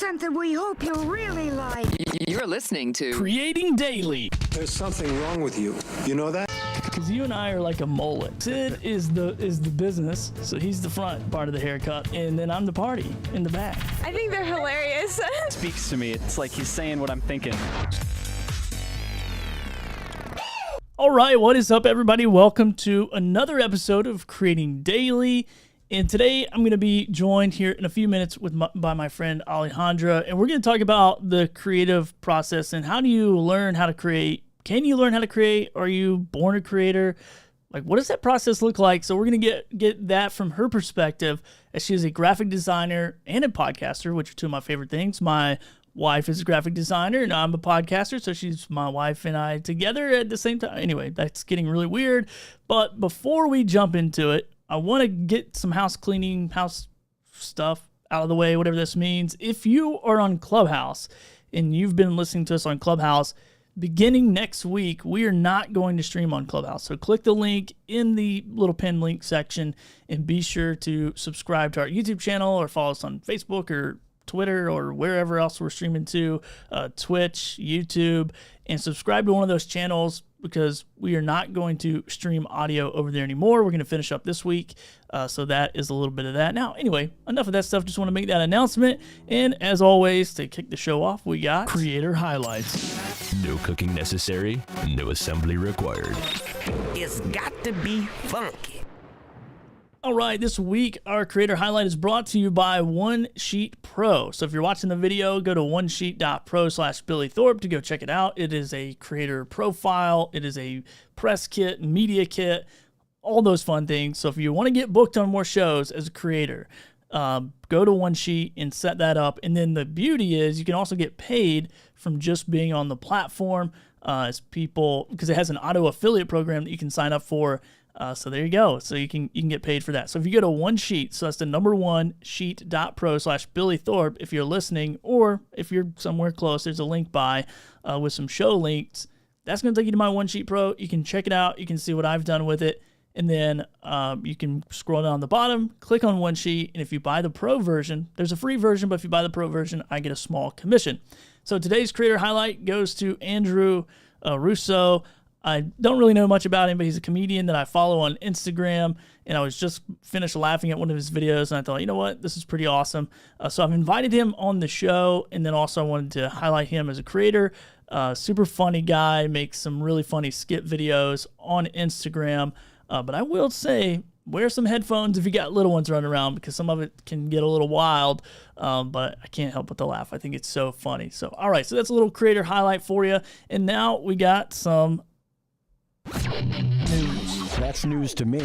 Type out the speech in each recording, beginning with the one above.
content that we hope you'll really like. You're listening to Creating Daily. There's something wrong with you. You know that? Because you and I are like a mullet. Sid is the business, so he's the front part of the haircut, and then I'm the party in the back. I think they're hilarious. Speaks to me. It's like he's saying what I'm thinking. All right, what is up, everybody? Welcome to another episode of Creating Daily. And today I'm going to be joined here in a few minutes by my friend Alejandra, and we're going to talk about the creative process and how do you learn how to create. Can you learn how to create? Are you born a creator? Like, what does that process look like? So we're going to get that from her perspective, as she is a graphic designer and a podcaster, which are two of my favorite things. My wife is a graphic designer, and I'm a podcaster, so she's my wife and I together at the same time. Anyway, that's getting really weird. But before we jump into it, I want to get some house stuff out of the way, whatever this means. If you are on Clubhouse and you've been listening to us on Clubhouse, beginning next week, we are not going to stream on Clubhouse. So click the link in the little pinned link section and be sure to subscribe to our YouTube channel or follow us on Facebook or Twitter or wherever else we're streaming to, Twitch, YouTube, and subscribe to one of those channels because we are not going to stream audio over there anymore. We're going to finish up this week, so that is a little bit of that. Now, anyway, enough of that stuff. Just want to make that announcement. And as always, to kick the show off, we got Creator Highlights. No cooking necessary, no assembly required. It's got to be funky. All right, this week, our Creator Highlight is brought to you by One Sheet Pro. So if you're watching the video, go to onesheet.pro/Billy Thorpe to go check it out. It is a creator profile. It is a press kit, media kit, all those fun things. So if you want to get booked on more shows as a creator, go to One Sheet and set that up. And then the beauty is you can also get paid from just being on the platform as people, because it has an auto affiliate program that you can sign up for. So there you go. So you can get paid for that. So if you go to One Sheet, so that's the number one sheet.pro/Billy Thorpe if you're listening, or if you're somewhere close, there's a link with some show links. That's going to take you to my One Sheet Pro. You can check it out. You can see what I've done with it. And then you can scroll down the bottom, click on One Sheet, and if you buy the Pro version, there's a free version, but if you buy the Pro version, I get a small commission. So today's creator highlight goes to Andrew Russo. I don't really know much about him, but he's a comedian that I follow on Instagram, and I was just finished laughing at one of his videos, and I thought, you know what, this is pretty awesome. So I've invited him on the show, and then also I wanted to highlight him as a creator. Super funny guy, makes some really funny skit videos on Instagram, but I will say, wear some headphones if you got little ones running around, because some of it can get a little wild, but I can't help but to laugh. I think it's so funny. So, all right, so that's a little creator highlight for you, and now we got some news. That's news to me.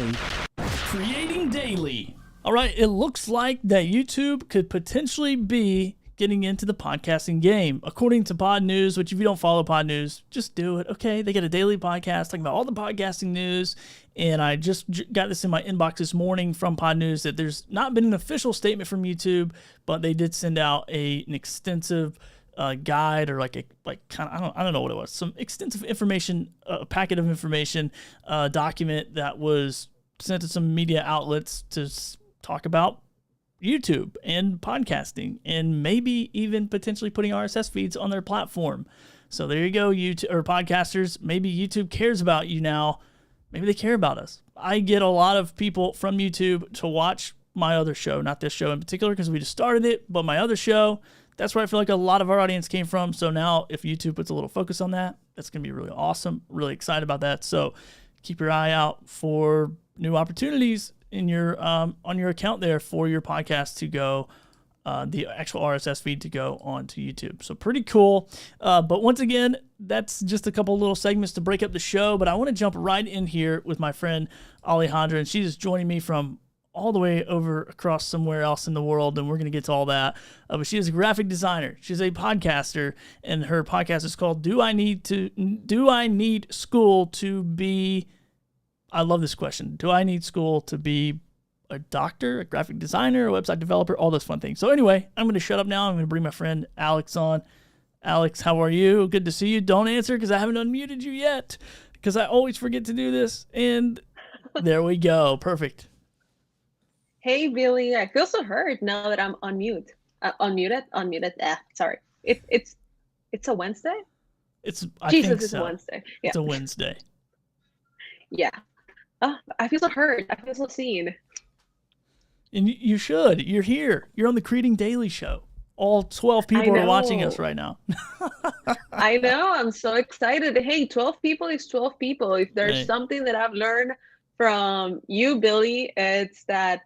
Creating Daily. All right, it looks like that YouTube could potentially be getting into the podcasting game. According to Pod News, which if you don't follow Pod News, just do it, okay? They get a daily podcast talking about all the podcasting news, and I just got this in my inbox this morning from Pod News that there's not been an official statement from YouTube, but they did send out an extensive guide, or I don't know what it was, some extensive information, a packet of information, document that was sent to some media outlets to talk about YouTube and podcasting, and maybe even potentially putting RSS feeds on their platform. So there you go, YouTube or podcasters. Maybe YouTube cares about you now. Maybe they care about us. I get a lot of people from YouTube to watch my other show, not this show in particular because we just started it, but my other show. That's where I feel like a lot of our audience came from. So now if YouTube puts a little focus on that, that's going to be really awesome. Really excited about that. So keep your eye out for new opportunities in your on your account there for your podcast to go, the actual RSS feed to go onto YouTube. So pretty cool. But once again, that's just a couple little segments to break up the show. But I want to jump right in here with my friend Alejandra, and she's joining me from all the way over across somewhere else in the world, and we're going to get to all that. But she is a graphic designer. She's a podcaster, and her podcast is called Do I Need School to Be... I love this question. Do I need school to be a doctor, a graphic designer, a website developer, all those fun things? So anyway, I'm going to shut up now. I'm going to bring my friend Alex on. Alex, how are you? Good to see you. Don't answer because I haven't unmuted you yet, because I always forget to do this. And there we go. Perfect. Hey, Billy. I feel so hurt now that I'm on mute. Unmuted. Sorry. It's a Wednesday. I Jesus, think it's a so. Wednesday. Yeah, It's a Wednesday. yeah. Oh, I feel so heard. I feel so seen. And you should. You're here. You're on the Creating Daily show. All 12 I people are watching us know. right now. I know. I'm so excited. Hey, 12 people is 12 people. If there's Right. something that I've learned from you, Billy, it's that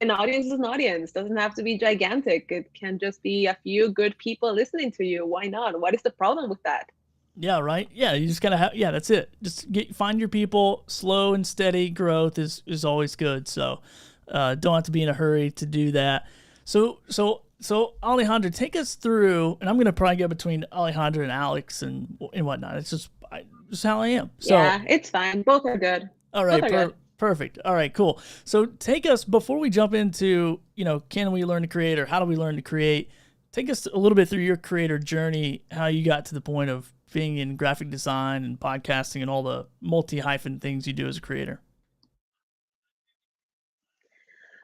an audience is an audience. Doesn't have to be gigantic. It can just be a few good people listening to you. Why not? What is the problem with that? Yeah, right. Yeah, you just gotta have. Yeah, that's it. Just find your people. Slow and steady growth is always good. So, don't have to be in a hurry to do that. So Alejandra, take us through, and I'm gonna probably go between Alejandra and Alex and whatnot. It's just how I am. So, Yeah, it's fine. Both are good. all Both right, are good. perfect. All right, cool. So take us before we jump into, can we learn to create or how do we learn to create? Take us a little bit through your creator journey, how you got to the point of being in graphic design and podcasting and all the multi-hyphen things you do as a creator.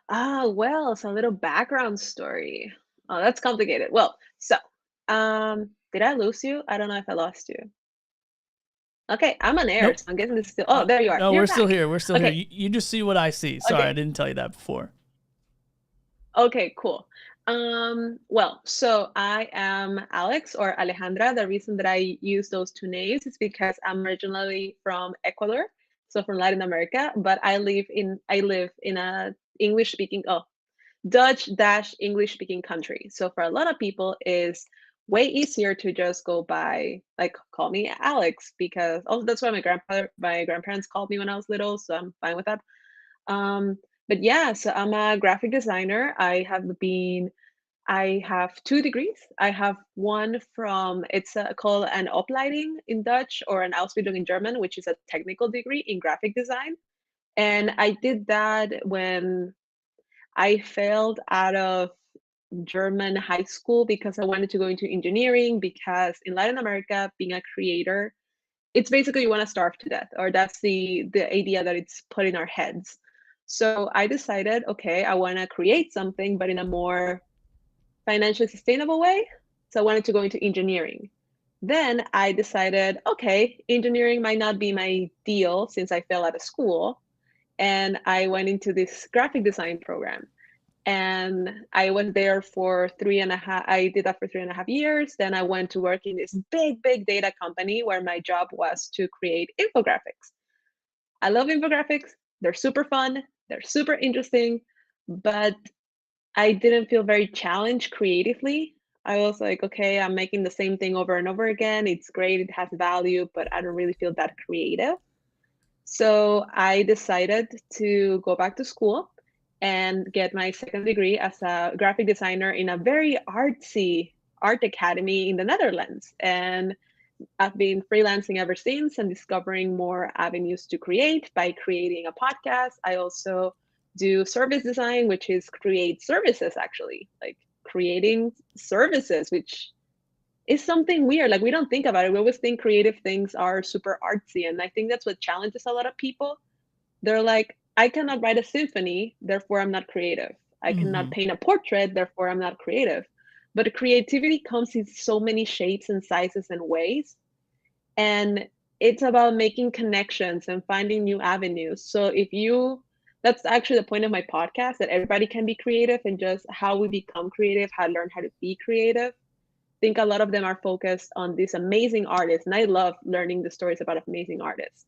Well, it's a little background story. Oh, that's complicated. Well, so, did I lose you? I don't know if I lost you. Okay, I'm on air, Nope. so I'm guessing this is still. Oh, there you are. No, You're we're still back. here. We're still here. Okay. You just see what I see. Sorry, Okay. I didn't tell you that before. Okay, cool. Well, so I am Alex or Alejandra. The reason that I use those two names is because I'm originally from Ecuador, so from Latin America, but I live in a English speaking Dutch dash English speaking country. So for a lot of people is way easier to just go by like call me Alex because also that's why my grandparents called me when I was little, so I'm fine with that. Um, but yeah, so I'm a graphic designer. I have two degrees. I have one from, it's called an Opleiding in Dutch or an Ausbildung in German, which is a technical degree in graphic design. And I did that when I failed out of German high school because I wanted to go into engineering because in Latin America, being a creator, it's basically you want to starve to death, or that's the idea that it's put in our heads. So I decided, okay, I want to create something, but in a more financially sustainable way. So I wanted to go into engineering. Then I decided, okay, engineering might not be my deal since I fell out of school. And I went into this graphic design program. And I was there for 3.5, I did that for 3.5 years. Then I went to work in this big data company where my job was to create infographics. I love infographics. They're super fun. They're super interesting, but I didn't feel very challenged creatively. I was like, okay, I'm making the same thing over and over again. It's great, it has value, but I don't really feel that creative. So I decided to go back to school and get my second degree as a graphic designer in a very artsy art academy in the Netherlands. And I've been freelancing ever since and discovering more avenues to create by creating a podcast. I also do service design, which is create services actually, like creating services, which is something weird. Like we don't think about it. We always think creative things are super artsy. And I think that's what challenges a lot of people. They're like, I cannot write a symphony, therefore I'm not creative. I cannot paint a portrait, therefore I'm not creative. But creativity comes in so many shapes and sizes and ways. And it's about making connections and finding new avenues. So that's actually the point of my podcast, that everybody can be creative, and just how we become creative, how to learn how to be creative. I think a lot of them are focused on these amazing artists. And I love learning the stories about amazing artists.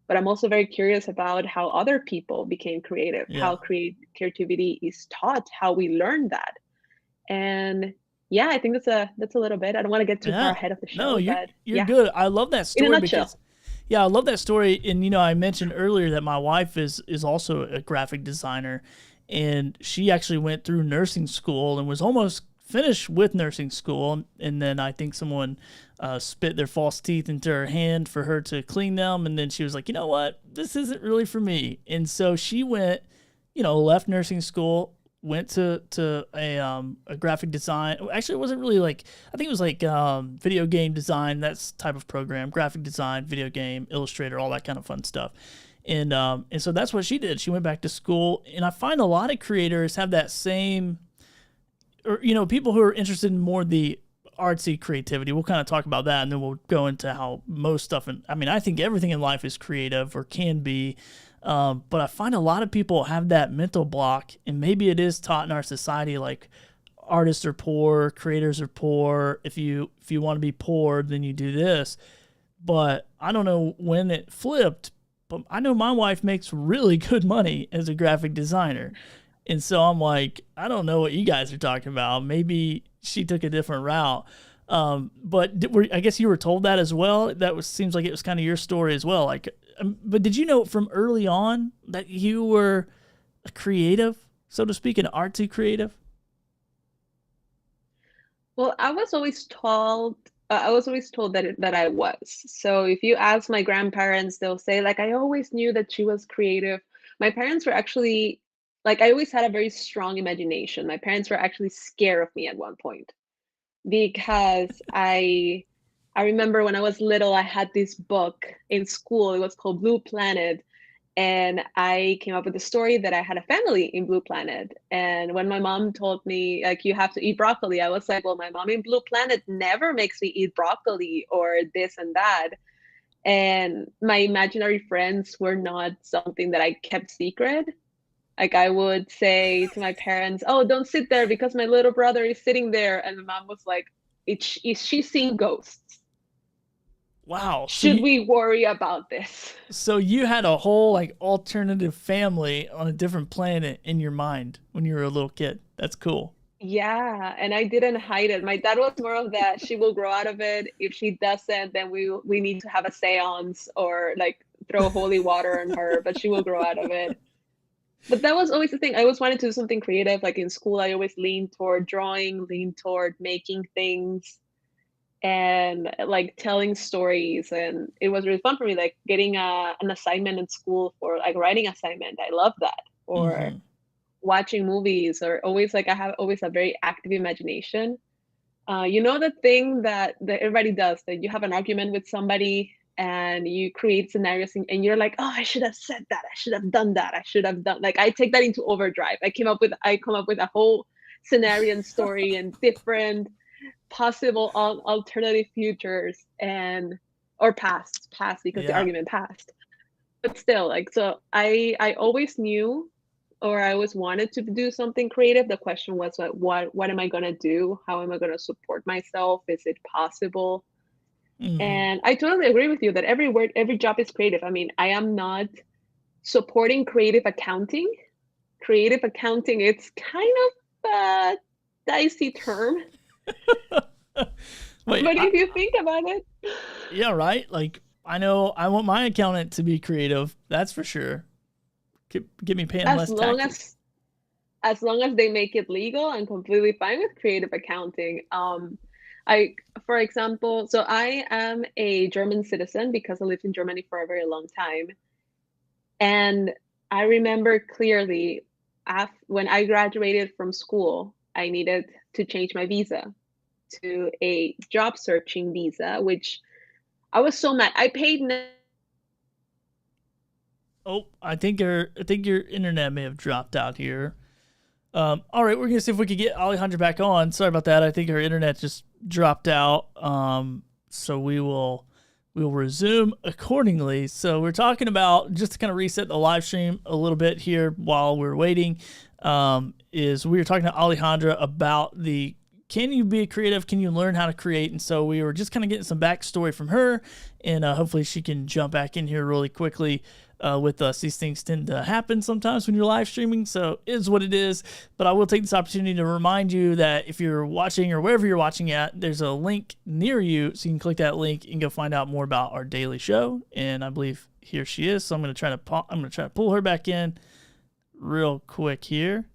But I'm also very curious about how other people became creative, Yeah. how creativity is taught, how we learn that. And yeah, I think that's a little bit. I don't want to get too far ahead of the show. No, you're but you're yeah, good. I love that in a story nutshell. because I love that story. And I mentioned earlier that my wife is also a graphic designer, and she actually went through nursing school and was almost finished with nursing school. And then I think someone spit their false teeth into her hand for her to clean them. And then she was like, you know what, this isn't really for me. And so she went, left nursing school, went to a graphic design. Actually, it wasn't really like, I think it was like video game design, that's type of program, graphic design, video game, Illustrator, all that kind of fun stuff. And so that's what she did. She went back to school, and I find a lot of creators have that same or people who are interested in more the artsy creativity, we'll kind of talk about that, and then we'll go into how most stuff. And I mean, I think everything in life is creative or can be, but I find a lot of people have that mental block, and maybe it is taught in our society, like artists are poor, creators are poor. If you want to be poor, then you do this. But I don't know when it flipped, but I know my wife makes really good money as a graphic designer. And so I'm like, I don't know what you guys are talking about. Maybe she took a different route. But I guess you were told that as well. Seems like it was kind of your story as well. Like, but did you know from early on that you were a creative, so to speak, an artsy creative? Well, I was always told that I was. So if you ask my grandparents, they'll say like I always knew that she was creative. My parents were actually like I always had a very strong imagination. My parents were actually scared of me at one point because I remember when I was little, I had this book in school. It was called Blue Planet, and I came up with the story that I had a family in Blue Planet. And when my mom told me, like, you have to eat broccoli, I was like, well, my mom in Blue Planet never makes me eat broccoli or this and that. And my imaginary friends were not something that I kept secret. Like, I would say to my parents, oh, don't sit there because my little brother is sitting there. And my mom was like, is she seeing ghosts? Wow. Should we worry about this? So you had a whole like alternative family on a different planet in your mind when you were a little kid. That's cool. Yeah, and I didn't hide it. My dad was more of that. She will grow out of it. If she doesn't, then we need to have a seance or like throw holy water on her, but she will grow out of it. But that was always the thing. I always wanted to do something creative. Like in school, I always leaned toward drawing, leaned toward making things and like telling stories. And it was really fun for me, like getting an assignment in school for like writing assignment. I love that. Or watching movies, or always like I have always a very active imagination. The thing that everybody does, that you have an argument with somebody and you create scenarios and you're like, oh, I should have said that, I should have done that, I should have done, like I take that into overdrive. I come up with a whole scenario and story and different possible alternative futures or past because the argument passed. But still, like, so I always knew, or I always wanted to do something creative. The question was, like, what am I going to do? How am I going to support myself? Is it possible? And I totally agree with you that every job is creative. I mean, I am not supporting creative accounting. Creative accounting, it's kind of a dicey term. Wait, but if you think about it. Yeah, right? Like, I know I want my accountant to be creative. That's for sure. Get me paying less taxes. As long as they make it legal, I'm completely fine with creative accounting. For example, so I am a German citizen because I lived in Germany for a very long time. And I remember clearly when I graduated from school, I needed to change my visa to a job searching visa, which I was so mad. I paid. Oh, I think your internet may have dropped out here. All right, we're gonna see if we could get Alejandra back on. Sorry about that. I think her internet just dropped out. So we'll resume accordingly. So we're talking about, just to kind of reset the live stream a little bit here while we're waiting. Is we were talking to Alejandra about can you be creative? Can you learn how to create? And so we were just kind of getting some backstory from her, and hopefully she can jump back in here really quickly with us. These things tend to happen sometimes when you're live streaming, so it is what it is. But I will take this opportunity to remind you that if you're watching or wherever you're watching at, there's a link near you, so you can click that link and go find out more about our daily show. And I believe here she is. So I'm going to try to pull her back in real quick here.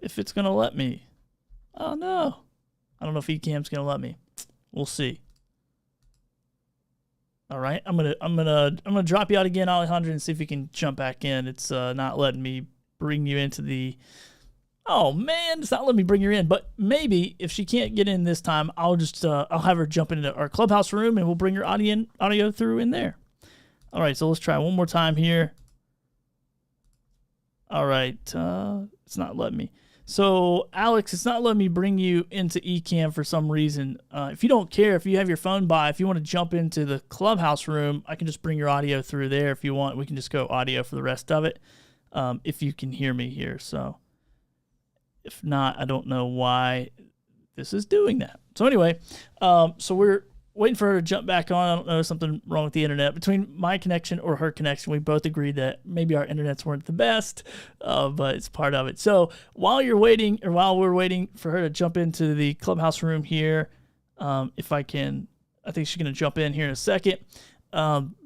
If it's going to let me. Oh no, I don't know if Ecamm's gonna let me. We'll see. All right, I'm gonna drop you out again, Alejandra, and see if you can jump back in. It's not letting me bring you into the. Oh man, it's not letting me bring her in. But maybe if she can't get in this time, I'll just I'll have her jump into our clubhouse room and we'll bring her audio through in there. All right, so let's try one more time here. All right, it's not letting me. So, Alex, it's not letting me bring you into Ecamm for some reason. If you don't care, if you have your phone by, if you want to jump into the Clubhouse room, I can just bring your audio through there if you want. We can just go audio for the rest of it, if you can hear me here. So, if not, I don't know why this is doing that. So anyway, so we're waiting for her to jump back on. I don't know, something wrong with the internet. Between my connection or her connection, we both agreed that maybe our internets weren't the best, but it's part of it. So while we're waiting for her to jump into the Clubhouse room here, if I can, I think she's going to jump in here in a second.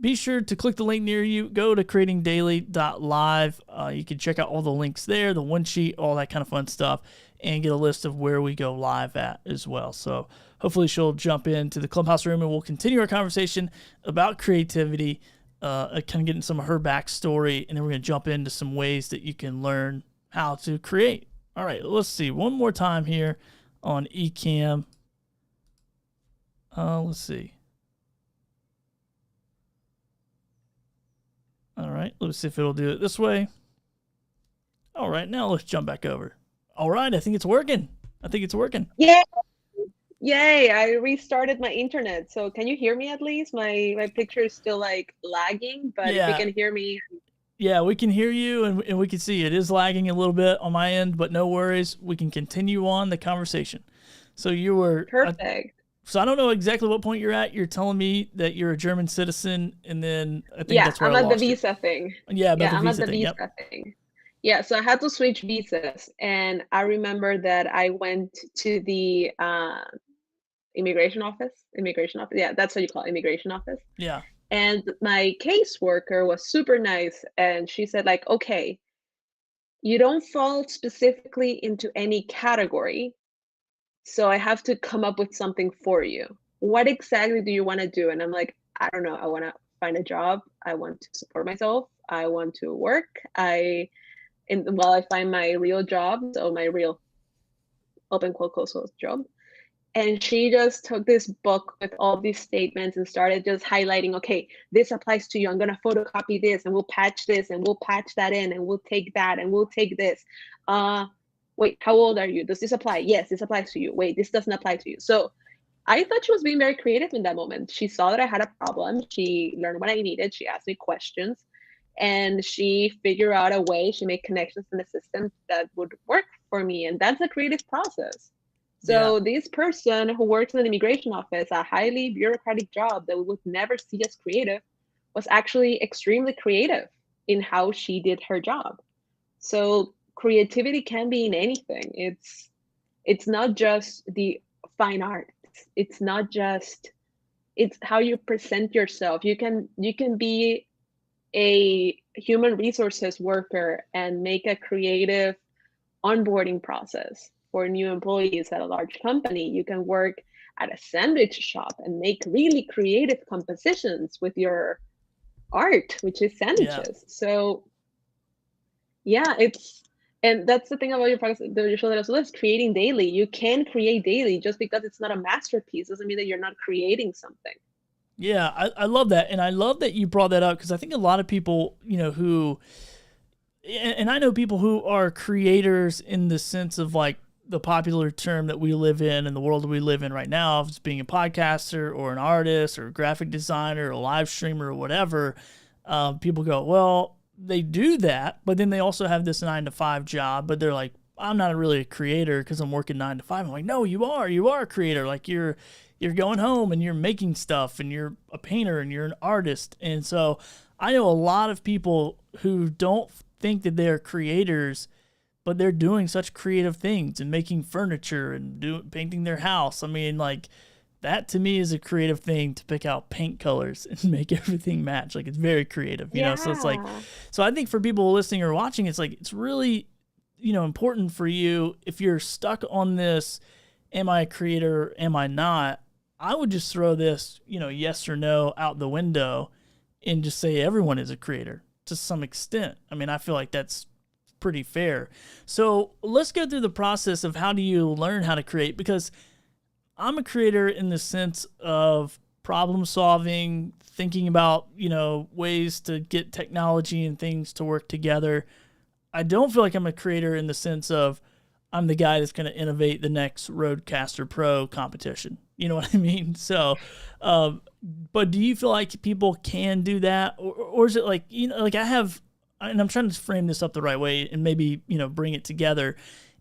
Be sure to click the link near you. Go to creatingdaily.live. You can check out all the links there, the one sheet, all that kind of fun stuff, and get a list of where we go live at as well. So hopefully she'll jump into the Clubhouse room and we'll continue our conversation about creativity, kind of getting some of her backstory, and then we're going to jump into some ways that you can learn how to create. All right, let's see. One more time here on Ecamm. Let's see. All right, let's see if it'll do it this way. All right, now let's jump back over. All right, I think it's working. Yay! Yay! I restarted my internet. So can you hear me at least? My picture is still like lagging, but Yeah. if you can hear me. Yeah, we can hear you and we can see it is lagging a little bit on my end, but no worries. We can continue on the conversation. So you were Perfect. So I don't know exactly what point you're at. You're telling me that you're a German citizen, and then I think that's where I'm I at the lost you. visa thing. Yeah, about I'm the at visa the thing. visa Yep. thing. Yeah, so I had to switch visas, and I remember that I went to the immigration office. Yeah, that's what you call it, immigration office. Yeah. And my caseworker was super nice, and she said like, okay, you don't fall specifically into any category, so I have to come up with something for you. What exactly do you want to do? And I'm like, I don't know. I want to find a job. I want to support myself. I want to work. While I find my real job, so my real open quote close quote job. And she just took this book with all these statements and started just highlighting, okay, this applies to you. I'm going to photocopy this, and we'll patch this, and we'll patch that in, and we'll take that, and we'll take this. Wait, how old are you? Does this apply? Yes, this applies to you. Wait, this doesn't apply to you. So I thought she was being very creative in that moment. She saw that I had a problem. She learned what I needed. She asked me questions, and she figured out a way. She made connections in the system that would work for me. And that's a creative process. So this person who works in an immigration office, a highly bureaucratic job that we would never see as creative, was actually extremely creative in how she did her job. So creativity can be in anything. It's not just the fine arts. It's how you present yourself. You can be a human resources worker and make a creative onboarding process for new employees at a large company. You can work at a sandwich shop and make really creative compositions with your art, which is sandwiches. So yeah, and that's the thing about your podcast, the show that also is creating daily. You can create daily. Just because it's not a masterpiece doesn't mean that you're not creating something. Yeah, I love that. And I love that you brought that up, because I think a lot of people, who, and I know people who are creators in the sense of like the popular term that we live in the world that we live in right now, of being a podcaster or an artist or a graphic designer or a live streamer or whatever. People go, well, they do that, but then they also have this 9-to-5 job, but they're like, I'm not really a creator because I'm working 9 to 5. I'm like, no, you are a creator. Like you're going home and you're making stuff, and you're a painter and you're an artist. And so I know a lot of people who don't think that they're creators, but they're doing such creative things and making furniture and painting their house. I mean, like, that to me is a creative thing, to pick out paint colors and make everything match. Like, it's very creative, you know? So it's like, so I think for people listening or watching, it's like, it's really, important for you. If you're stuck on this, am I a creator? Am I not? I would just throw this, yes or no out the window and just say everyone is a creator to some extent. I mean, I feel like that's pretty fair. So let's go through the process of how do you learn how to create, because I'm a creator in the sense of problem solving, thinking about, ways to get technology and things to work together. I don't feel like I'm a creator in the sense of I'm the guy that's going to innovate the next Rodecaster Pro competition. You know what I mean? So, but do you feel like people can do that, or is it like, like I have, and I'm trying to frame this up the right way and maybe, bring it together,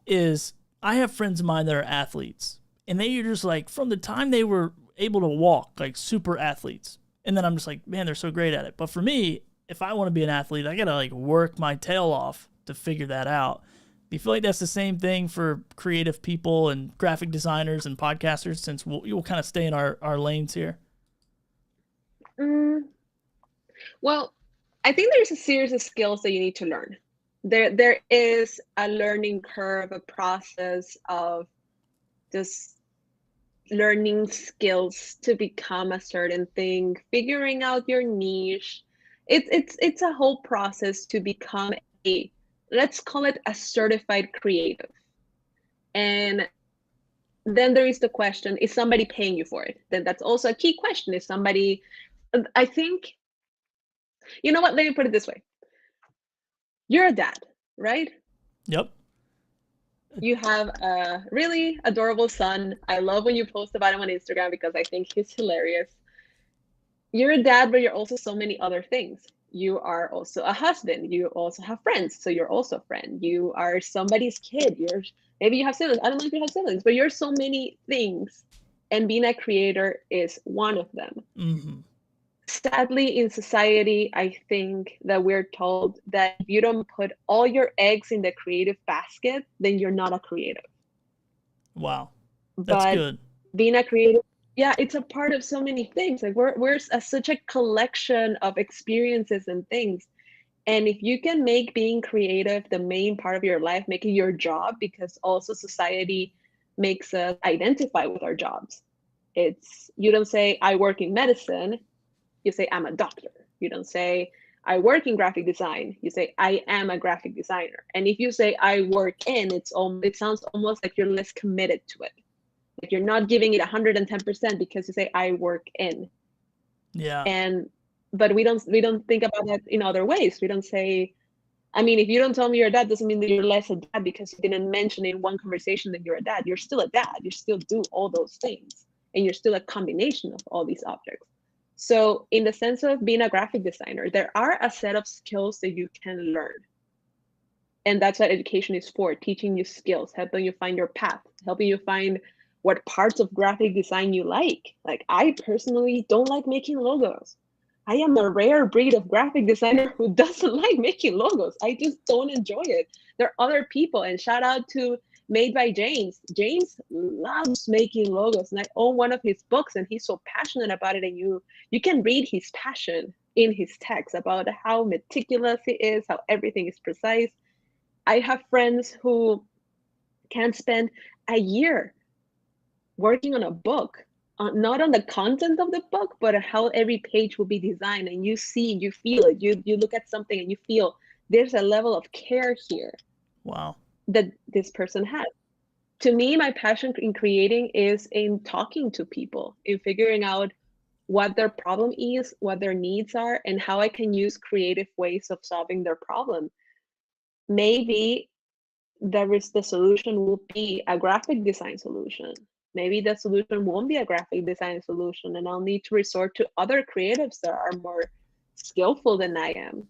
is I have friends of mine that are athletes, and they are just like, from the time they were able to walk, like super athletes. And then I'm just like, man, they're so great at it. But for me, if I want to be an athlete, I got to like work my tail off to figure that out. Do you feel like that's the same thing for creative people and graphic designers and podcasters, since we'll kind of stay in our lanes here? Well, I think there's a series of skills that you need to learn. There is a learning curve, a process of just learning skills to become a certain thing, figuring out your niche. It's a whole process to become let's call it a certified creative. And then there is the question, is somebody paying you for it? Then that's also a key question. Is somebody, I think, you know what, let me put it this way. You're a dad, right? Yep. You have a really adorable son. I love when you post about him on Instagram because I think he's hilarious. You're a dad, but you're also so many other things. You are also a husband. You also have friends, so you're also a friend. You are somebody's kid. Maybe you have siblings. I don't know if you have siblings, but you're so many things, and being a creator is one of them. Mm-hmm. Sadly, in society, I think that we're told that if you don't put all your eggs in the creative basket, then you're not a creative. Wow, that's good. Being a creative, yeah, it's a part of so many things. Like we're such a collection of experiences and things. And if you can make being creative the main part of your life, make it your job, because also society makes us identify with our jobs. You don't say, I work in medicine. You say, I'm a doctor. You don't say, I work in graphic design. You say, I am a graphic designer. And if you say, I work in, it sounds almost like you're less committed to it. Like you're not giving it 110% because you say, I work in. Yeah. But we don't think about that in other ways. We don't say, I mean, if you don't tell me you're a dad, doesn't mean that you're less a dad because you didn't mention in one conversation that you're a dad. You're still a dad. You still do all those things. And you're still a combination of all these objects. So in the sense of being a graphic designer, there are a set of skills that you can learn. And that's what education is for, teaching you skills, helping you find your path, helping you find what parts of graphic design you like. Like I personally don't like making logos. I am a rare breed of graphic designer who doesn't like making logos. I just don't enjoy it. There are other people, and shout out to Made by James. James loves making logos, and I own one of his books, and he's so passionate about it. And you can read his passion in his text about how meticulous he is, how everything is precise. I have friends who can spend a year working on a book, not on the content of the book, but how every page will be designed. And you see, you feel it. You look at something and you feel there's a level of care here. Wow. That this person has. To me, my passion in creating is in talking to people, in figuring out what their problem is, what their needs are, and how I can use creative ways of solving their problem. Maybe the solution will be a graphic design solution. Maybe the solution won't be a graphic design solution, and I'll need to resort to other creatives that are more skillful than I am.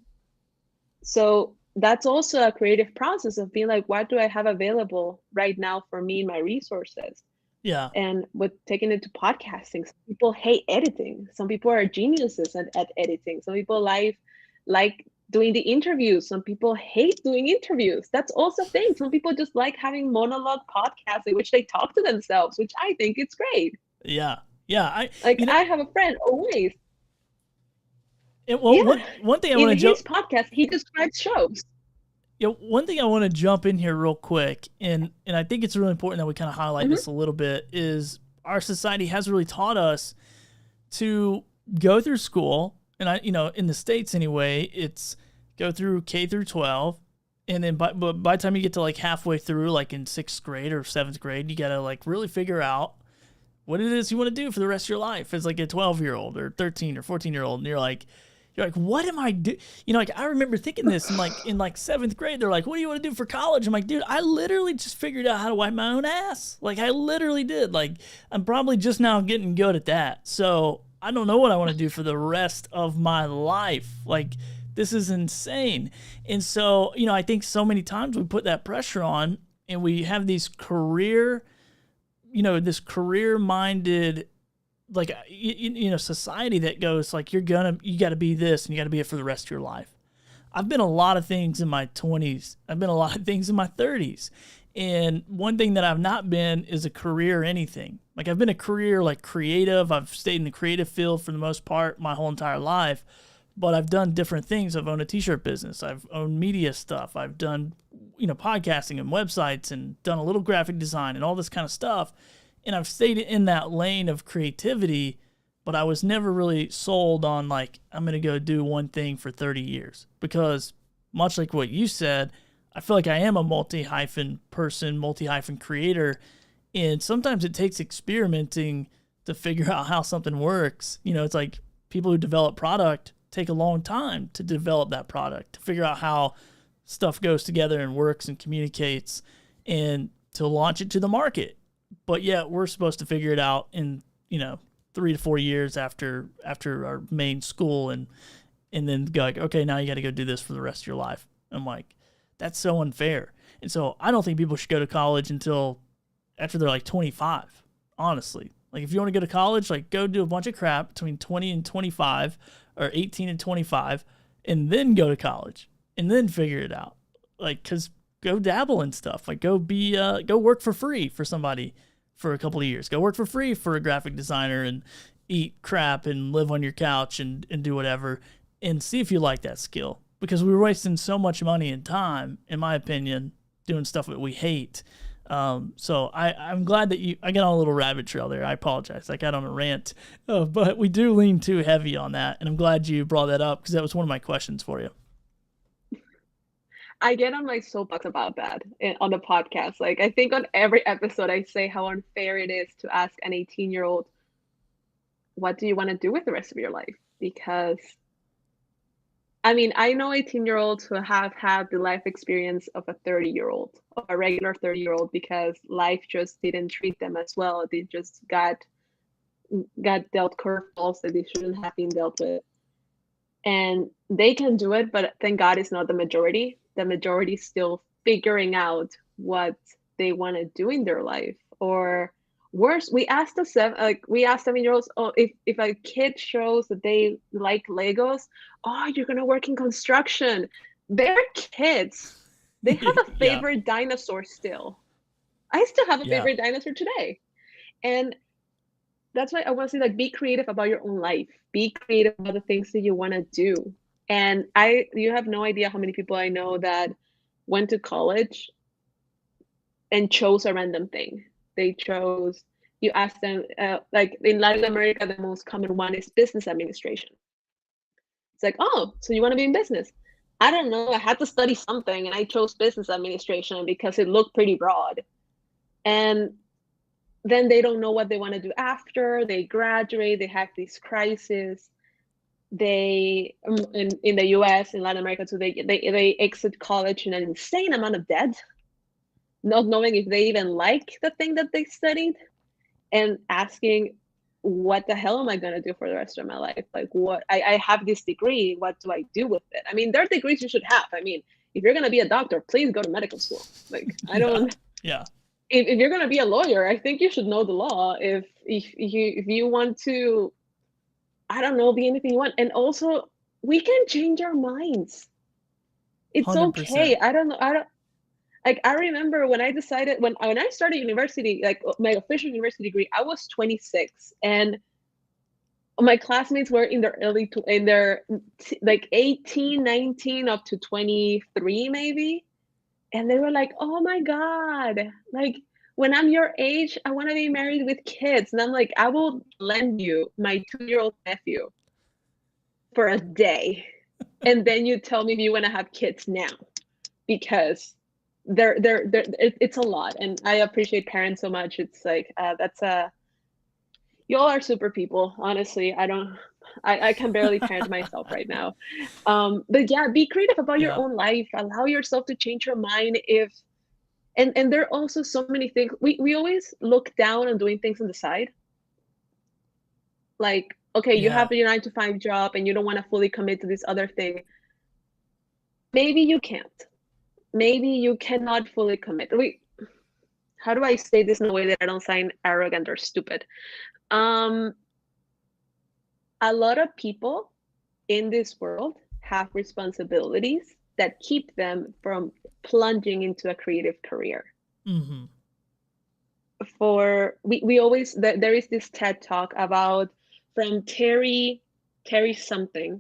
So that's also a creative process of being like, what do I have available right now for me and my resources? Yeah. And with taking it to podcasting, some people hate editing. Some people are geniuses at editing. Some people like doing the interviews. Some people hate doing interviews. That's also a thing. Some people just like having monologue podcasts in which they talk to themselves, which I think it's great. Yeah. Yeah. I have a friend always. One thing I want to jump. In his podcast, he describes shows. One thing I want to jump in here real quick, and I think it's really important that we kind of highlight this a little bit, is our society has really taught us to go through school, and in the States anyway, it's go through K through 12, and then by the time you get to like halfway through, like in 6th grade or 7th grade, you got to like really figure out what it is you want to do for the rest of your life as like a 12-year-old or 13 or 14-year-old, and you're like, You're like, what am I do? You know, like I remember thinking this in like seventh grade. They're like, what do you want to do for college? I'm like, dude, I literally just figured out how to wipe my own ass. Like I literally did. Like I'm probably just now getting good at that. So I don't know what I want to do for the rest of my life. Like this is insane. And so, you know, I think so many times we put that pressure on and we have these this career-minded, like, you know, society that goes like, you got to be this and you got to be it for the rest of your life. I've been a lot of things in my 20s. I've been a lot of things in my 30s. And one thing that I've not been is a career anything. Like I've been a career like creative. I've stayed in the creative field for the most part my whole entire life, but I've done different things. I've owned a t-shirt business. I've owned media stuff. I've done, you know, podcasting and websites and done a little graphic design and all this kind of stuff. And I've stayed in that lane of creativity, but I was never really sold on like, I'm going to go do one thing for 30 years because much like what you said, I feel like I am a multi-hyphen person, multi-hyphen creator. And sometimes it takes experimenting to figure out how something works. You know, it's like people who develop product take a long time to develop that product, to figure out how stuff goes together and works and communicates and to launch it to the market. But yet we're supposed to figure it out in, you know, 3 to 4 years after our main school and then go like, okay, now you got to go do this for the rest of your life. I'm like, that's so unfair. And so I don't think people should go to college until after they're like 25, honestly. Like if you want to go to college, like go do a bunch of crap between 20 and 25 or 18 and 25 and then go to college and then figure it out. Like, cause go dabble in stuff. Like go work for free for somebody for a couple of years. Go work for free for a graphic designer and eat crap and live on your couch and do whatever and see if you like that skill. Because we're wasting so much money and time, in my opinion, doing stuff that we hate. So I'm glad that I got on a little rabbit trail there. I apologize. I got on a rant, but we do lean too heavy on that. And I'm glad you brought that up because that was one of my questions for you. I get on my soapbox about that on the podcast. Like I think on every episode I say how unfair it is to ask an 18-year-old, what do you want to do with the rest of your life? Because I mean, I know 18-year-olds who have had the life experience of a 30-year-old, of a regular 30-year-old, because life just didn't treat them as well. They just got dealt curveballs that they shouldn't have been dealt with. And they can do it, but thank God it's not the majority. The majority is still figuring out what they want to do in their life. Or worse, we asked 7-year-olds, oh, if a kid shows that they like Legos, oh, you're gonna work in construction. They're kids. They have a favorite dinosaur still. I still have a favorite dinosaur today. And that's why I want to say, like, be creative about your own life. Be creative about the things that you want to do. And you have no idea how many people I know that went to college and chose a random thing. They chose, you ask them, like in Latin America, the most common one is business administration. It's like, oh, so you want to be in business? I don't know. I had to study something and I chose business administration because it looked pretty broad. And then they don't know what they want to do after they graduate. They have this crisis. They in the US, in Latin America too, they exit college in an insane amount of debt, not knowing if they even like the thing that they studied, and asking, what the hell am I going to do for the rest of my life? Like, what I have this degree, what do I do with it? I mean, there are degrees you should have. I mean, if you're going to be a doctor, please go to medical school. Like, I don't. Yeah. If you're going to be a lawyer, I think you should know the law. If you want to, I don't know, be anything you want. And also, we can change our minds. It's 100%. okay. I don't know. I remember when I decided, when I started university, like my official university degree, I was 26, and my classmates were in their like 18, 19, up to 23 maybe. And they were like, oh my God, like when I'm your age, I want to be married with kids. And I'm like, I will lend you my 2-year-old nephew for a day. And then you tell me if you want to have kids now, because it's a lot. And I appreciate parents so much. It's like, y'all are super people. Honestly, I don't I can barely parent myself right now. But yeah, be creative about your Yeah. own life. Allow yourself to change your mind if and there are also so many things. We always look down on doing things on the side. Like, okay, you Yeah. have your 9 to 5 job and you don't want to fully commit to this other thing. Maybe you can't. Maybe you cannot fully commit. How do I say this in a way that I don't sound arrogant or stupid? Um, a lot of people in this world have responsibilities that keep them from plunging into a creative career. Mm-hmm. We always there is this TED talk about from Terry something,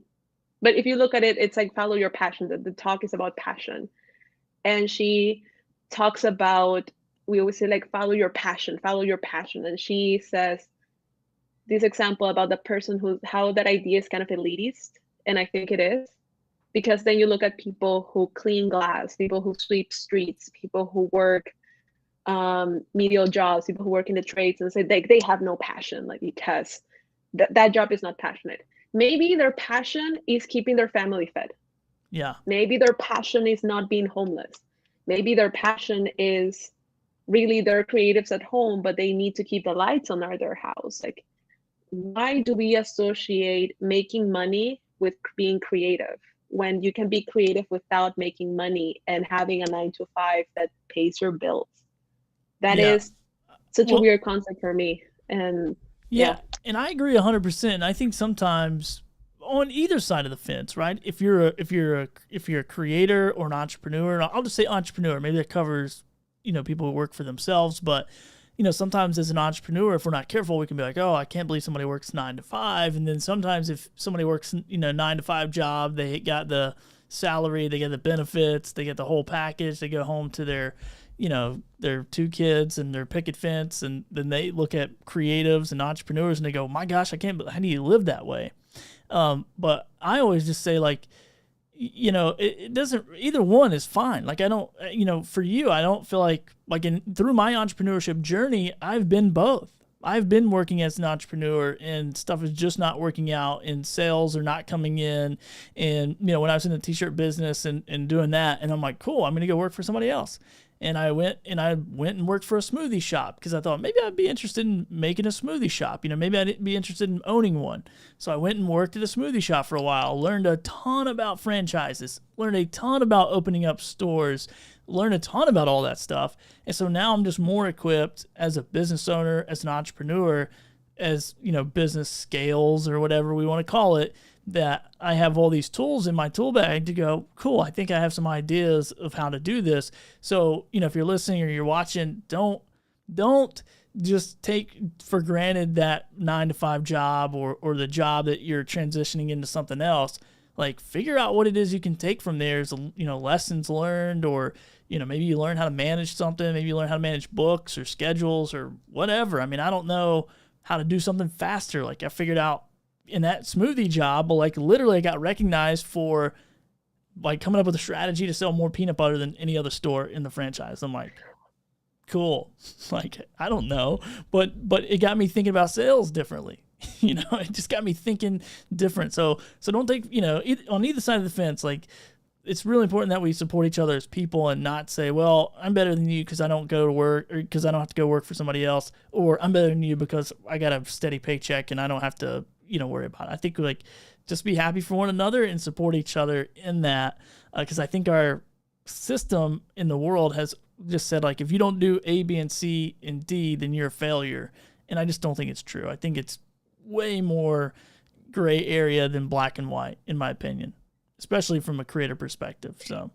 but if you look at it, it's like follow your passion. The talk is about passion, and she talks about, we always say like follow your passion, and she says this example about the person who how that idea is kind of elitist, and I think it is, because then you look at people who clean glass, people who sweep streets, people who work menial jobs, people who work in the trades, and say they have no passion, like, because that job is not passionate. Maybe their passion is keeping their family fed. Yeah. Maybe their passion is not being homeless. Maybe their passion is really they're creatives at home, but they need to keep the lights on at their house. Like, why do we associate making money with being creative when you can be creative without making money and having a 9 to 5 that pays your bills? That Yeah. is such a Well, weird concept for me. And yeah, and I agree 100%. I think sometimes on either side of the fence, right? If you're a creator or an entrepreneur, and I'll just say entrepreneur. Maybe that covers people who work for themselves, but sometimes as an entrepreneur, if we're not careful, we can be like, oh, I can't believe somebody works 9 to 5, and then sometimes if somebody works 9 to 5 job, they got the salary, they get the benefits, they get the whole package, they go home to their 2 kids and their picket fence, and then they look at creatives and entrepreneurs and they go, my gosh, how do you live that way? But I always just say, like, it doesn't, either one is fine. Like, I don't, for you, I don't feel like through my entrepreneurship journey, I've been both. I've been working as an entrepreneur and stuff is just not working out and sales are not coming in. And, when I was in the t-shirt business and doing that, and I'm like, cool, I'm going to go work for somebody else. And I went and worked for a smoothie shop because I thought maybe I'd be interested in making a smoothie shop. Maybe I'd be interested in owning one. So I went and worked at a smoothie shop for a while, learned a ton about franchises, learned a ton about opening up stores, learned a ton about all that stuff. And so now I'm just more equipped as a business owner, as an entrepreneur, as, business scales or whatever we want to call it, that I have all these tools in my tool bag to go, cool, I think I have some ideas of how to do this. So, if you're listening or you're watching, don't just take for granted that 9 to 5 job or the job that you're transitioning into something else. Like, figure out what it is you can take from there as, lessons learned, or, maybe you learn how to manage something. Maybe you learn how to manage books or schedules or whatever. I mean, I don't know how to do something faster. Like, I figured out in that smoothie job, but like literally I got recognized for like coming up with a strategy to sell more peanut butter than any other store in the franchise. I'm like, cool. Like, I don't know, but it got me thinking about sales differently. It just got me thinking different. So don't take, on either side of the fence, like, it's really important that we support each other as people and not say, well, I'm better than you because I don't go to work, or because I don't have to go work for somebody else, or I'm better than you because I got a steady paycheck and I don't have to, worry about it. I think, like, just be happy for one another and support each other in that, because I think our system in the world has just said, like, if you don't do A, B, and C and D, then you're a failure. And I just don't think it's true. I think it's way more gray area than black and white, in my opinion, especially from a creator perspective. So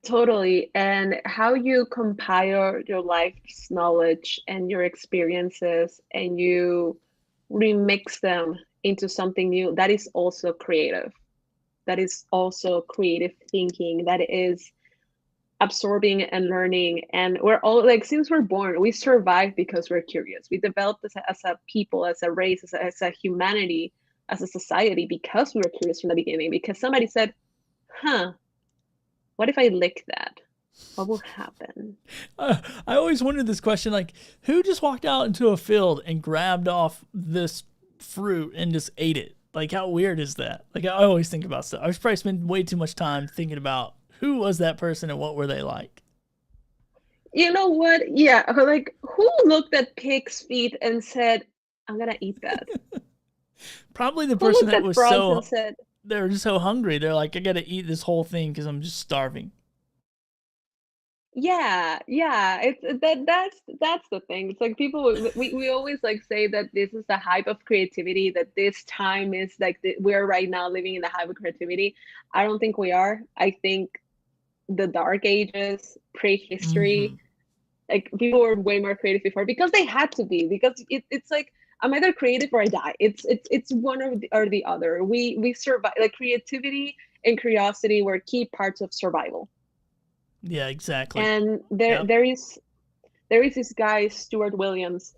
totally. And how you compile your life's knowledge and your experiences and you remix them into something new, that is also creative. That is also creative thinking. That is absorbing and learning. And we're all, like, since we're born, we survive because we're curious. We developed as a people, as a race, as a humanity, as a society, because we were curious from the beginning. Because somebody said, what if I lick that? What will happen? I always wondered this question, like, who just walked out into a field and grabbed off this fruit and just ate it. Like, how weird is that? Like, I always think about stuff. I've probably spent way too much time thinking about who was that person and what were they like. You know what? Yeah, like who looked at pig's feet and said, "I'm gonna eat that"? Probably the Who person looked that at was frogs so and said, they were just so hungry. They're like, I gotta eat this whole thing because I'm just starving. Yeah, yeah, that's the thing. It's like people we always like say that this is the hype of creativity, that this time is like we're right now living in the hype of creativity. I don't think we are. I think the dark ages, Hmm. prehistory, like people were way more creative before because they had to be, because it's like I'm either creative or I die. It's one or the other. We survive, like creativity and curiosity were key parts of survival. Yeah, exactly. And Yep. there is this guy, Stuart Williams.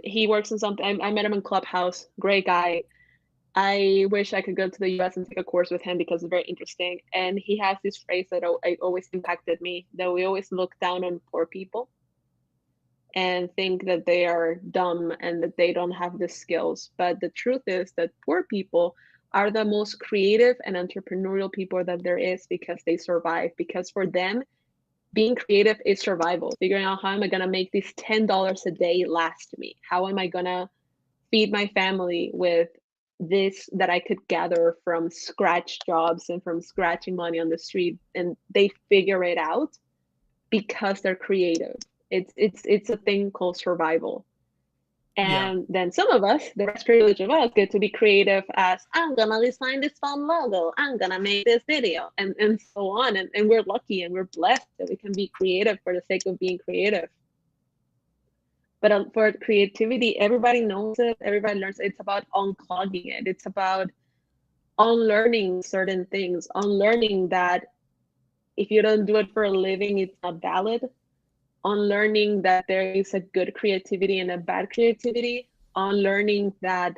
He works in something. I met him in Clubhouse. Great guy. I wish I could go to the US and take a course with him because it's very interesting. And he has this phrase that always impacted me, that we always look down on poor people and think that they are dumb and that they don't have the skills. But the truth is that poor people are the most creative and entrepreneurial people that there is, because they survive. Because for them, being creative is survival. Figuring out, how am I gonna make this $10 a day last me? How am I gonna feed my family with this that I could gather from scratch jobs and from scratching money on the street? And they figure it out because they're creative. It's a thing called survival. Yeah. And then some of us, the rest privilege of us, get to be creative as, I'm gonna design this fun logo, I'm gonna make this video, and so on. And we're lucky and we're blessed that we can be creative for the sake of being creative. But for creativity, everybody knows it, everybody learns it. It's about unclogging it. It's about unlearning certain things, unlearning that if you don't do it for a living, it's not valid, on learning that there is a good creativity and a bad creativity, on learning that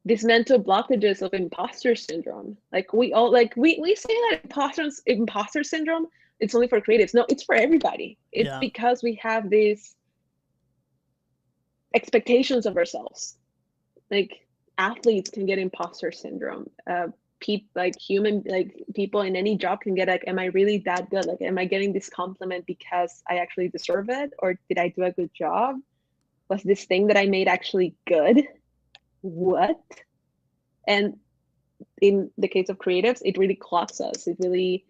these mental blockages of imposter syndrome, like we all, like we say that imposter syndrome, it's only for creatives. No, it's for everybody. It's Yeah. because we have these expectations of ourselves. Like athletes can get imposter syndrome. Like human, like people in any job can get like, am I really that good? Like, am I getting this compliment because I actually deserve it, or did I do a good job? Was this thing that I made actually good? What? And in the case of creatives, it really clogs us. It really,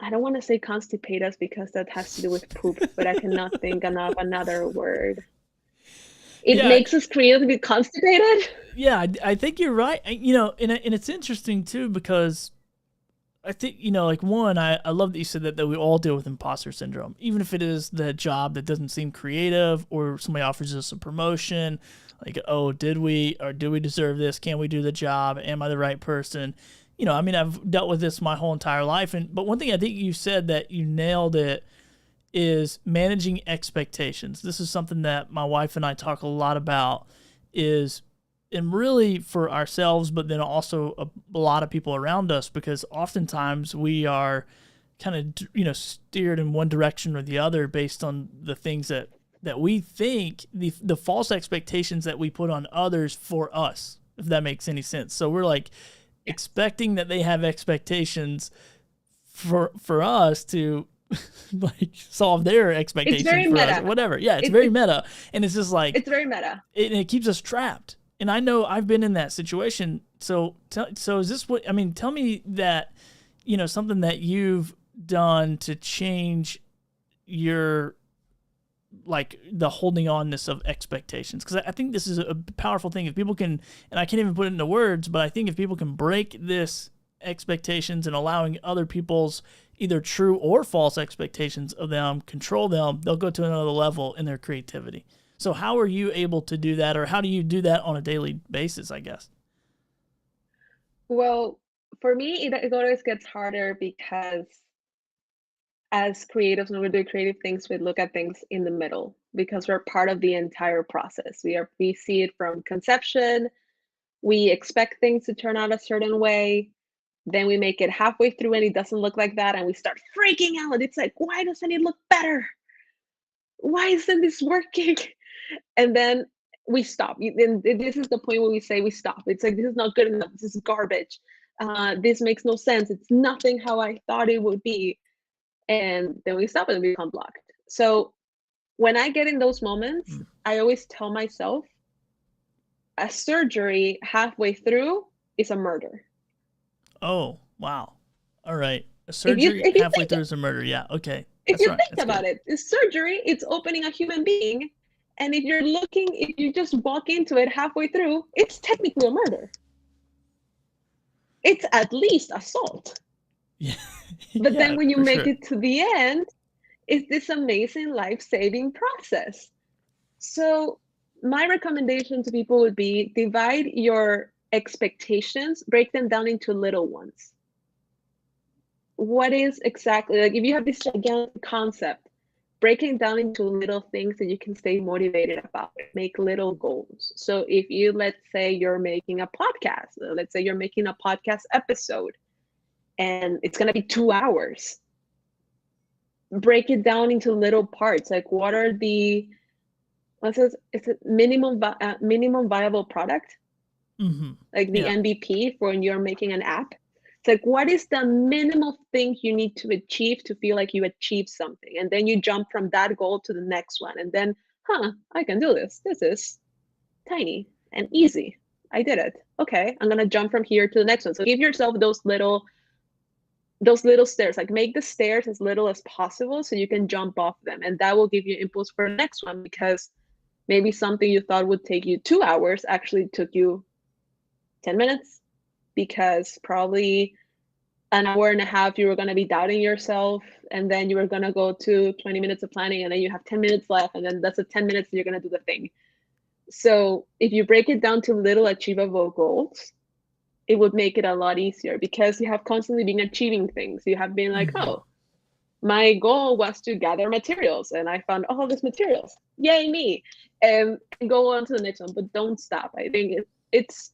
I don't want to say constipate us because that has to do with poop, but I cannot think of another word. It Yeah. makes us creatively constipated. Yeah. I think you're right. And it's interesting too, because I think, like, one, I love that you said that we all deal with imposter syndrome, even if it is the job that doesn't seem creative, or somebody offers us a promotion, like, oh, do we deserve this? Can we do the job? Am I the right person? I mean, I've dealt with this my whole entire life. But one thing I think you said that you nailed it is managing expectations. This is something that my wife and I talk a lot about, is, and really for ourselves, but then also a lot of people around us, because oftentimes we are kind of, steered in one direction or the other based on the things that we think, the false expectations that we put on others for us, if that makes any sense. So we're like expecting that they have expectations for us to like solve their It's expectations very for us or meta. whatever. Yeah, it's It, very it, meta, and it's just like it's very meta. it keeps us trapped. And I know I've been in that situation. So is this what I mean? Tell me that, something that you've done to change your, like, the holding onness of expectations, because I think this is a powerful thing. If people can, and I can't even put it into words, but I think if people can break this expectations and allowing other people's either true or false expectations of them control them, they'll go to another level in their creativity. So how are you able to do that, or how do you do that on a daily basis, I guess? Well, for me, it always gets harder because as creatives, when we do creative things, we look at things in the middle because we're part of the entire process. We see it from conception. We expect things to turn out a certain way. Then we make it halfway through and it doesn't look like that, and we start freaking out. It's like, why doesn't it look better? Why isn't this working? And then we stop. And this is the point where we say we stop. It's like, this is not good enough. This is garbage. This makes no sense. It's nothing how I thought it would be. And then we stop and we become blocked. So when I get in those moments, I always tell myself, a surgery halfway through is a murder. Oh, wow. All right. A surgery if you halfway through is a murder. Yeah. Okay. If That's you right. think That's about good. it, it's surgery, it's opening a human being. And if you just walk into it halfway through, it's technically a murder. It's at least assault. Yeah. But Yeah, then when you for make sure. it to the end, it's this amazing life-saving process. So my recommendation to people would be, divide your expectations, break them down into little ones. What is exactly, like, if you have this gigantic concept, break it down into little things that you can stay motivated about. Make little goals. So if you, let's say you're making a podcast, let's say you're making a podcast episode, and it's going to be 2 hours, break it down into little parts. Like, what are the, it's a minimum viable product, like the Yeah. MVP for when you're making an app. It's like, what is the minimal thing you need to achieve to feel like you achieved something? And then you jump from that goal to the next one. And then, I can do this. This is tiny and easy. I did it. Okay, I'm going to jump from here to the next one. So give yourself those little stairs. Like, make the stairs as little as possible so you can jump off them. And that will give you impulse for the next one, because maybe something you thought would take you 2 hours actually took you 10 minutes, because probably an hour and a half you were going to be doubting yourself, and then you were going to go to 20 minutes of planning, and then you have 10 minutes left, and then that's the 10 minutes you're going to do the thing. So if you break it down to little achievable goals, it would make it a lot easier, because you have constantly been achieving things. You have been like, oh, my goal was to gather materials, and I found all these materials. Yay, me. And go on to the next one, but don't stop. I think it's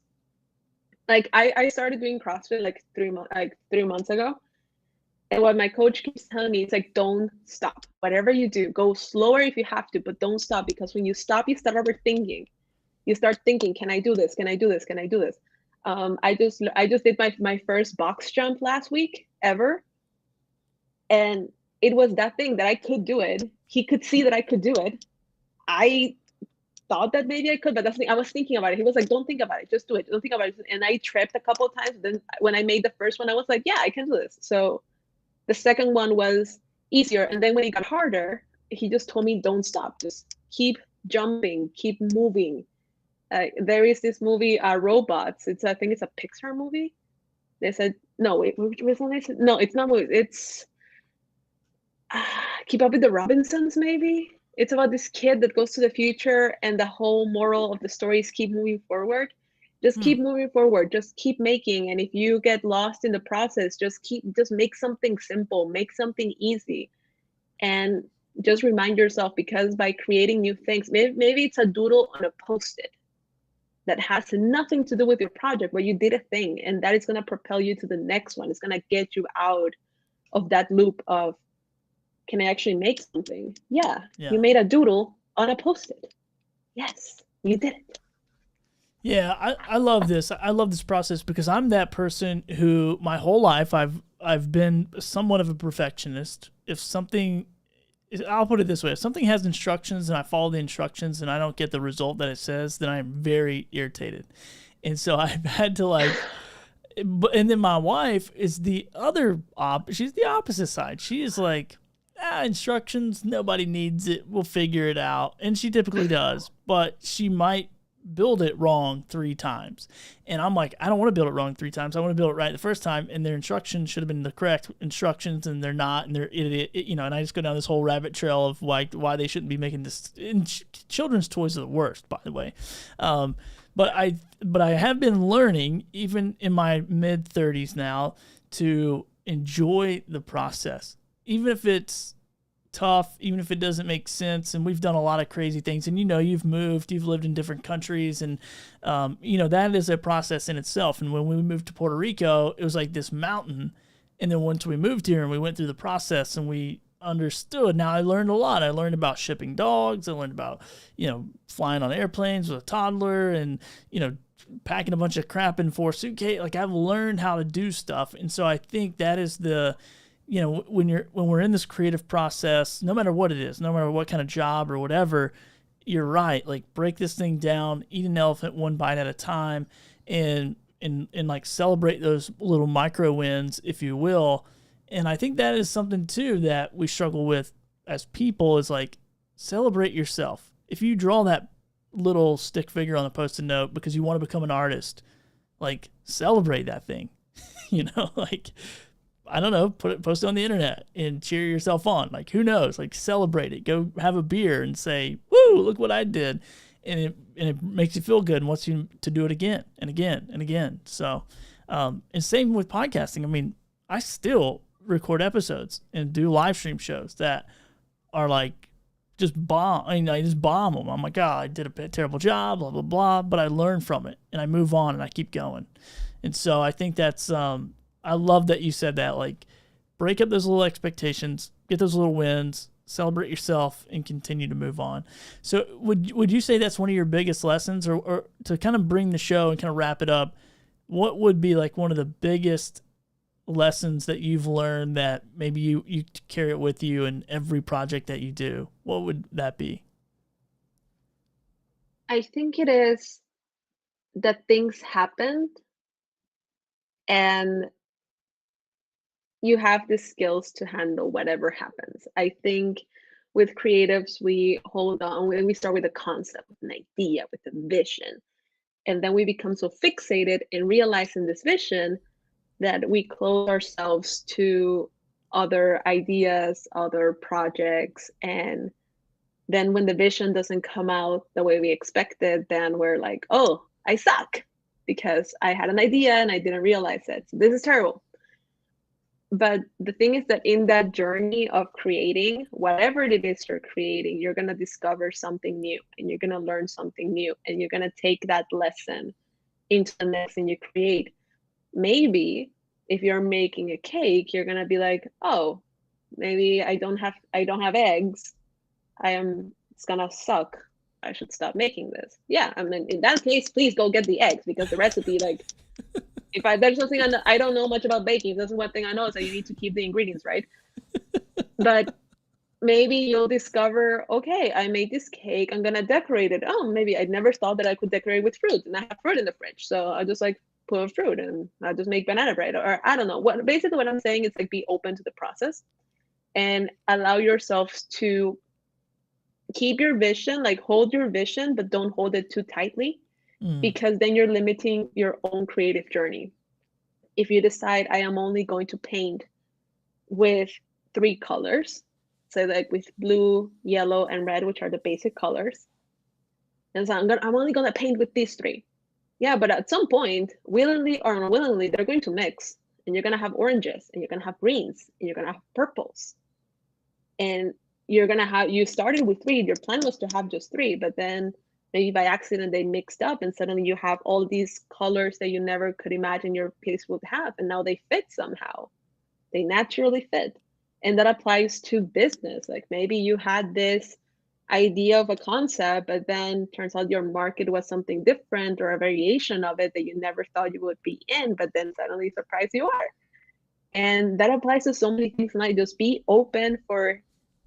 like, I started doing CrossFit like 3 months ago. And what my coach keeps telling me is like, don't stop. Whatever you do, go slower if you have to, but don't stop, because when you stop, you start overthinking. You start thinking, can I do this? Can I do this? Can I do this? I just did my first box jump last week ever. And it was that thing that I could do it. He could see that I could do it. I thought that maybe I could, but that's the thing. I was thinking about it. He was like, don't think about it, just do it. Don't think about it. And I tripped a couple of times. Then when I made the first one, I was like, yeah, I can do this. So the second one was easier. And then when it got harder, he just told me, don't stop. Just keep jumping, keep moving. There is this movie, Robots. I think it's a Pixar movie. They said, no, wait, which one is it? No, it's not movie. It's Keep Up with the Robinsons, maybe? It's about this kid that goes to the future, and the whole moral of the story is keep moving forward. Just keep moving forward. Just keep making. And if you get lost in the process, just make something simple, make something easy. And just remind yourself, because by creating new things, maybe it's a doodle on a Post-it that has nothing to do with your project, but you did a thing, and that is going to propel you to the next one. It's going to get you out of that loop of, can I actually make something? Yeah. You made a doodle on a Post-it. Yes, you did it. Yeah, I love this. I love this process, because I'm that person who my whole life I've been somewhat of a perfectionist. I'll put it this way: if something has instructions and I follow the instructions and I don't get the result that it says, then I'm very irritated. And so I've had to and then my wife is the other she's the opposite side. She is like, instructions, nobody needs it, we'll figure it out. And she typically does, but she might build it wrong 3 times. And I'm like, I don't want to build it wrong 3 times. I want to build it right the first time, and their instructions should have been the correct instructions, and they're not, and they're and I just go down this whole rabbit trail of why they shouldn't be making this. And children's toys are the worst, by the way. But I have been learning, even in my mid-30s now, to enjoy the process, even if it's tough, even if it doesn't make sense. And we've done a lot of crazy things, and you've moved, you've lived in different countries, and that is a process in itself. And when we moved to Puerto Rico, it was like this mountain, and then once we moved here and we went through the process, and we understood. Now I learned a lot. I learned about shipping dogs. I learned about, flying on airplanes with a toddler and, packing a bunch of crap in 4 suitcases. Like I've learned how to do stuff. And so I think that is the, when we're in this creative process, no matter what it is, no matter what kind of job or whatever, you're right. Like break this thing down, eat an elephant one bite at a time, and like celebrate those little micro wins, if you will. And I think that is something too that we struggle with as people, is like celebrate yourself. If you draw that little stick figure on a Post-it note because you want to become an artist, like celebrate that thing. Like I don't know, post it on the internet and cheer yourself on. Like who knows? Like celebrate it. Go have a beer and say, "Woo, look what I did." And it makes you feel good and wants you to do it again and again and again. So, and same with podcasting. I mean, I still record episodes and do live stream shows that are like just bomb. I mean, I just bomb them. I'm like, oh, I did a terrible job, blah, blah, blah. But I learn from it and I move on and I keep going. And so I think that's, I love that you said that, like break up those little expectations, get those little wins, celebrate yourself, and continue to move on. So would you say that's one of your biggest lessons, or to kind of bring the show and kind of wrap it up, what would be like one of the biggest lessons that you've learned that maybe you carry it with you in every project that you do? What would that be? I think it is that things happened and you have the skills to handle whatever happens. I think with creatives, we hold on and we start with a concept, with an idea, with a vision. And then we become so fixated in realizing this vision that we close ourselves to other ideas, other projects. And then when the vision doesn't come out the way we expected, then we're like, oh, I suck because I had an idea and I didn't realize it. So this is terrible. But the thing is that in that journey of creating, whatever it is you're creating, you're going to discover something new and you're going to learn something new and you're going to take that lesson into the next thing you create. Maybe if you're making a cake, you're going to be like, oh, maybe I don't have eggs. It's going to suck. I should stop making this. Yeah. I mean, in that case, please go get the eggs, because the recipe, like, there's something I don't know much about baking. That's one thing I know, is that you need to keep the ingredients right. But maybe you'll discover, okay, I made this cake. I'm gonna decorate it. Oh, maybe I never thought that I could decorate with fruit, and I have fruit in the fridge, so I just like put fruit and I just make banana bread, or I don't know. What I'm saying is like be open to the process and allow yourselves to keep your vision, like hold your vision, but don't hold it too tightly. Because then you're limiting your own creative journey. If you decide I am only going to paint with 3 colors, so like with blue, yellow, and red, which are the basic colors, and so I'm only going to paint with these 3. Yeah, but at some point, willingly or unwillingly, they're going to mix, and you're going to have oranges, and you're going to have greens, and you're going to have purples, and you started with 3. Your plan was to have just 3, but then maybe by accident they mixed up and suddenly you have all these colors that you never could imagine your piece would have, and now they fit somehow. They naturally fit. And that applies to business. Like maybe you had this idea of a concept, but then turns out your market was something different or a variation of it that you never thought you would be in, but then suddenly surprised you are. And that applies to so many things. Like just be open for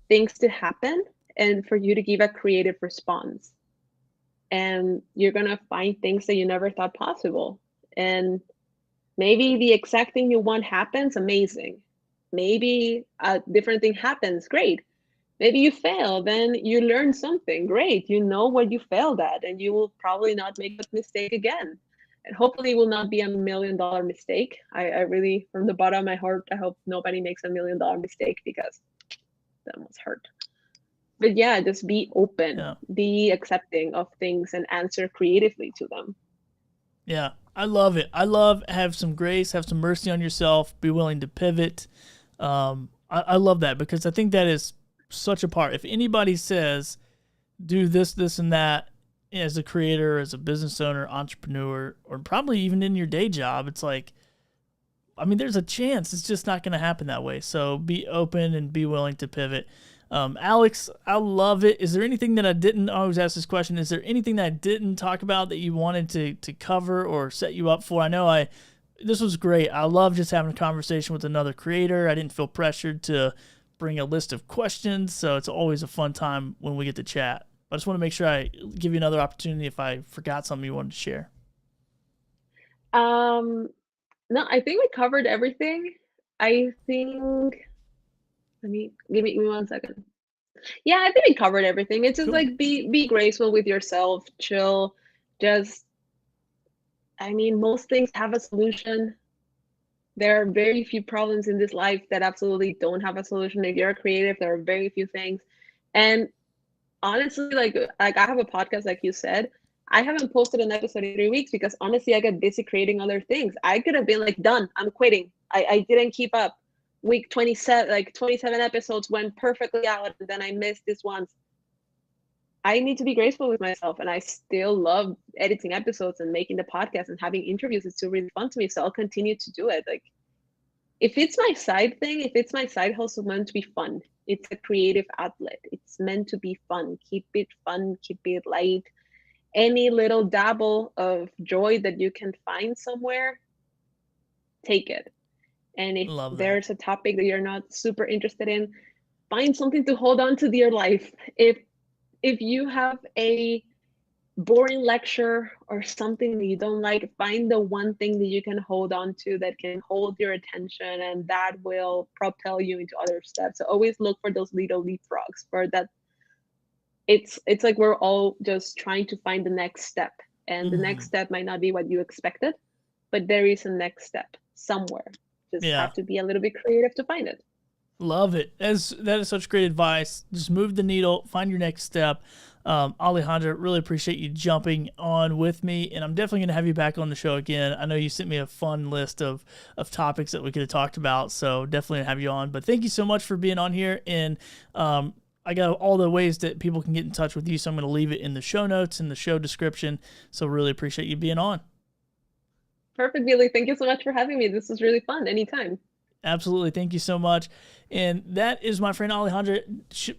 things to happen and for you to give a creative response. And you're going to find things that you never thought possible. And maybe the exact thing you want happens, amazing. Maybe a different thing happens, great. Maybe you fail, then you learn something, great. You know what you failed at, and you will probably not make that mistake again. And hopefully it will not be $1 million mistake. I really, from the bottom of my heart, I hope nobody makes $1 million mistake, because that must hurt. But yeah, just be open, be accepting of things, and answer creatively to them. Yeah, I love it. I love have some grace, have some mercy on yourself, be willing to pivot. I love that, because I think that is such a part. If anybody says, do this, this, and that as a creator, as a business owner, entrepreneur, or probably even in your day job, it's like, I mean, there's a chance it's just not going to happen that way. So be open and be willing to pivot. Alex, I love it. Is there anything that I didn't always ask this question? Is there anything that I didn't talk about that you wanted to cover or set you up for? I know this was great. I love just having a conversation with another creator. I didn't feel pressured to bring a list of questions, so it's always a fun time when we get to chat. I just want to make sure I give you another opportunity if I forgot something you wanted to share. No, I think we covered everything. I think, give me 1 second. Yeah, I think we covered everything. It's just Cool. like be graceful with yourself, chill. Just, I mean, most things have a solution. There are very few problems in this life that absolutely don't have a solution. If you're creative, there are very few things. And honestly, like I have a podcast, like you said. I haven't posted an episode in 3 weeks because honestly, I got busy creating other things. I could have been like, done, I'm quitting. I didn't keep up. Week 27, like 27 episodes went perfectly out, and then I missed this once. I need to be graceful with myself, and I still love editing episodes and making the podcast and having interviews. It's still really fun to me, so I'll continue to do it. Like, if it's my side thing, if it's my side hustle, meant to be fun. It's a creative outlet. It's meant to be fun. Keep it fun. Keep it light. Any little dabble of joy that you can find somewhere, take it. And if Love that. there's a topic that you're not super interested in, find something to hold on to your life. If you have a boring lecture or something that you don't like, find the one thing that you can hold on to that can hold your attention, and that will propel you into other steps. So always look for those little leapfrogs. For that, it's like we're all just trying to find the next step, and the next step might not be what you expected, but there is a next step somewhere. Just have to be a little bit creative to find it. Love it. That is such great advice. Just move the needle, find your next step. Alejandra, really appreciate you jumping on with me, and I'm definitely going to have you back on the show again. I know you sent me a fun list of topics that we could have talked about, so definitely have you on. But thank you so much for being on here, and I got all the ways that people can get in touch with you, so I'm going to leave it in the show notes, in the show description, so really appreciate you being on. Perfect, Billy. Thank you so much for having me. This was really fun. Anytime. Absolutely. Thank you so much. And that is my friend Alejandra,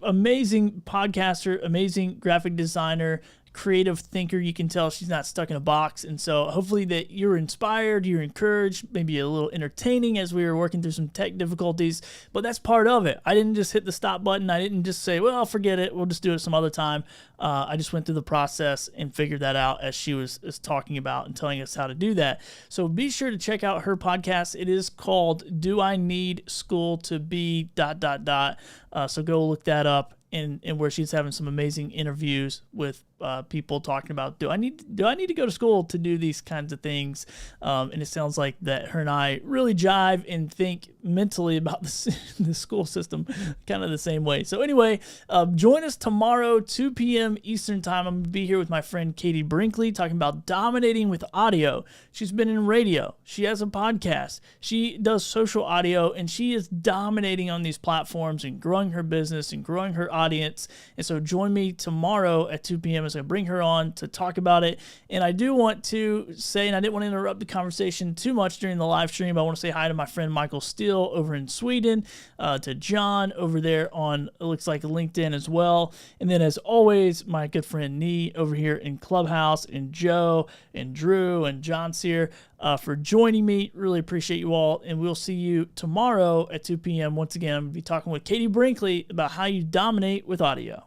amazing podcaster, amazing graphic designer, creative thinker. You can tell she's not stuck in a box. And so hopefully that you're inspired, you're encouraged, maybe a little entertaining as we were working through some tech difficulties, but that's part of it. I didn't just hit the stop button. I didn't just say, well, forget it, we'll just do it some other time. I just went through the process and figured that out as she was talking about and telling us how to do that. So be sure to check out her podcast. It is called Do I Need School to Be ... So go look that up. And where she's having some amazing interviews with people talking about, do I need to go to school to do these kinds of things? And it sounds like that her and I really jive and think mentally about the school system kind of the same way. So anyway, join us tomorrow, 2 p.m. Eastern time. I'm going to be here with my friend Katie Brinkley talking about dominating with audio. She's been in radio. She has a podcast. She does social audio, and she is dominating on these platforms and growing her business and growing her audience. And so join me tomorrow at 2 p.m. as I bring her on to talk about it. And I do want to say, and I didn't want to interrupt the conversation too much during the live stream, but I want to say hi to my friend Michael Steele over in Sweden, to John over there on, it looks like, LinkedIn as well. And then as always, my good friend Nee over here in Clubhouse, and Joe and Drew and John Sear for joining me. Really appreciate you all. And we'll see you tomorrow at 2 p.m. Once again, I'm going to be talking with Katie Brinkley about how you dominate with audio.